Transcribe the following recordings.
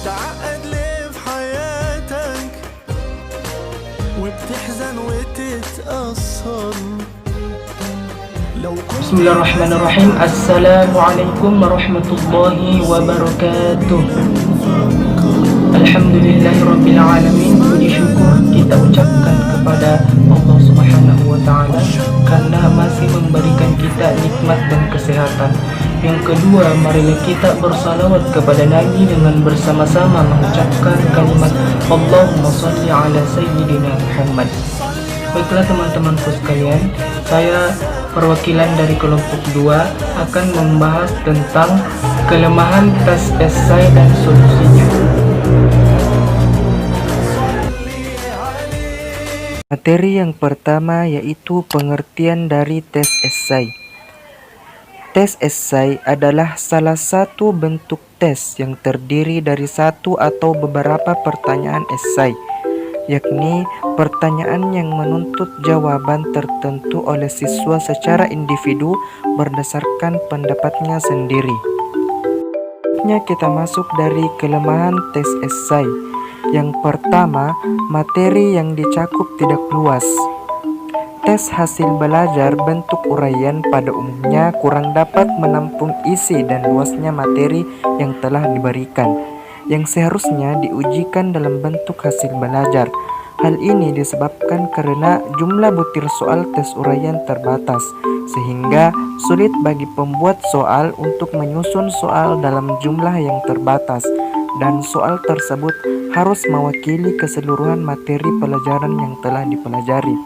بتتعقد ليه في حياتك وبتحزن وتتأثر لو كنت Bismillahirrahmanirrahim. Assalamualaikum warahmatullahi wabarakatuh. Alhamdulillahirrabbilalamin. Puji syukur kita ucapkan kepada Allah Subhanahu wa Ta'ala karena masih memberikan kita nikmat dan kesehatan. Yang kedua, marilah kita bersalawat kepada Nabi dengan bersama-sama mengucapkan kalimat Allahumma shalli ala Sayyidina Muhammad. Baiklah teman-temanku sekalian, saya perwakilan dari kelompok 2 akan membahas tentang kelemahan tes esai dan solusinya. Materi yang pertama yaitu pengertian dari tes esai. Tes esai adalah salah satu bentuk tes yang terdiri dari satu atau beberapa pertanyaan esai, yakni pertanyaan yang menuntut jawaban tertentu oleh siswa secara individu berdasarkan pendapatnya sendiri. Kita masuk dari kelemahan tes esai. Yang pertama, materi yang dicakup tidak luas. Tes hasil belajar bentuk uraian pada umumnya kurang dapat menampung isi dan luasnya materi yang telah diberikan, yang seharusnya diujikan dalam bentuk hasil belajar. Hal ini disebabkan karena jumlah butir soal tes uraian terbatas, sehingga sulit bagi pembuat soal untuk menyusun soal dalam jumlah yang terbatas, dan soal tersebut harus mewakili keseluruhan materi pelajaran yang telah dipelajari.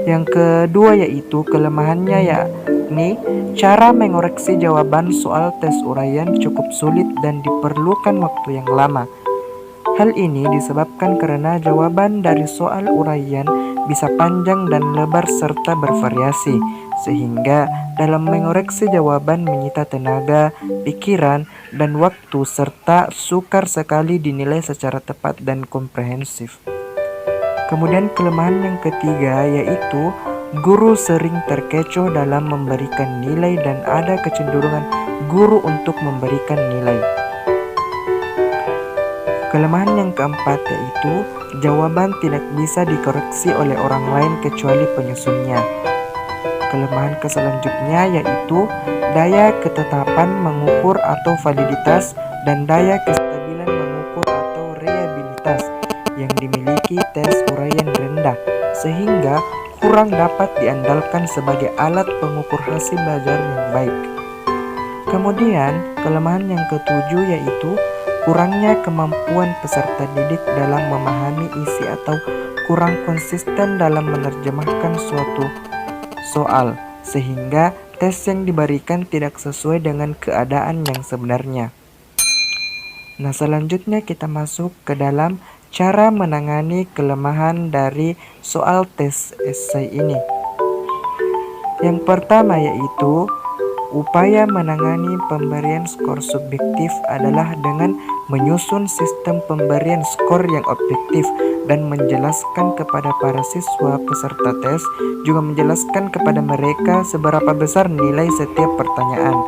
Yang kedua yaitu kelemahannya, yakni cara mengoreksi jawaban soal tes uraian cukup sulit dan diperlukan waktu yang lama. Hal ini disebabkan karena jawaban dari soal uraian bisa panjang dan lebar serta bervariasi, sehingga dalam mengoreksi jawaban menyita tenaga, pikiran, dan waktu serta sukar sekali dinilai secara tepat dan komprehensif. Kemudian kelemahan yang ketiga yaitu guru sering terkecoh dalam memberikan nilai dan ada kecenderungan guru untuk memberikan nilai. Kelemahan yang keempat yaitu jawaban tidak bisa dikoreksi oleh orang lain kecuali penyusunnya. Kelemahan selanjutnya yaitu daya ketetapan mengukur atau validitas dan daya kestabilan mengukur atau reliabilitas yang dimiliki tes uraian rendah, sehingga kurang dapat diandalkan sebagai alat pengukur hasil belajar yang baik. Kemudian kelemahan yang ketujuh yaitu kurangnya kemampuan peserta didik dalam memahami isi atau kurang konsisten dalam menerjemahkan suatu soal, sehingga tes yang diberikan tidak sesuai dengan keadaan yang sebenarnya. Nah, selanjutnya kita masuk ke dalam cara menangani kelemahan dari soal tes esai ini. Yang pertama yaitu upaya menangani pemberian skor subjektif adalah dengan menyusun sistem pemberian skor yang objektif dan menjelaskan kepada para siswa peserta tes, juga menjelaskan kepada mereka seberapa besar nilai setiap pertanyaan.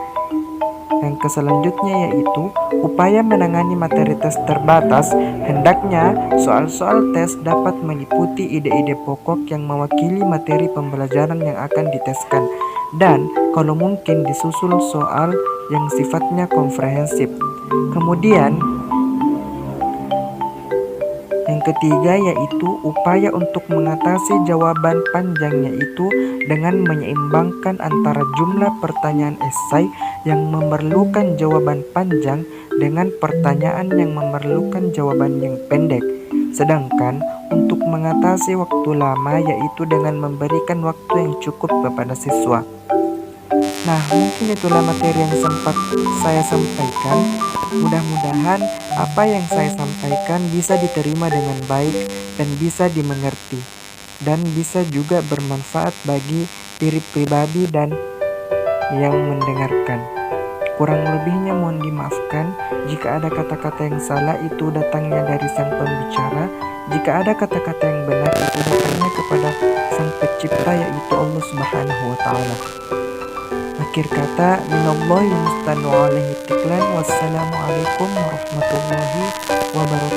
Yang selanjutnya yaitu upaya menangani materi tes terbatas. Hendaknya soal-soal tes dapat meliputi ide-ide pokok yang mewakili materi pembelajaran yang akan diteskan, dan kalau mungkin disusul soal yang sifatnya komprehensif. Kemudian yang ketiga yaitu upaya untuk mengatasi jawaban panjang, yaitu dengan menyeimbangkan antara jumlah pertanyaan esai yang memerlukan jawaban panjang dengan pertanyaan yang memerlukan jawaban yang pendek. Sedangkan untuk mengatasi waktu lama yaitu dengan memberikan waktu yang cukup kepada siswa. Nah, mungkin itulah materi yang sempat saya sampaikan. Mudah-mudahan apa yang saya sampaikan bisa diterima dengan baik dan bisa dimengerti, dan bisa juga bermanfaat bagi diri pribadi dan yang mendengarkan. Kurang lebihnya mohon dimaafkan. Jika ada kata-kata yang salah, itu datangnya dari sang pembicara. Jika ada kata-kata yang benar, itu datangnya kepada sang pencipta, yaitu Allah Subhanahu wa Ta'ala. Akhir kata, minallahi mustanu alaihi tiklan. Wassalamualaikum warahmatullahi wabarakatuh.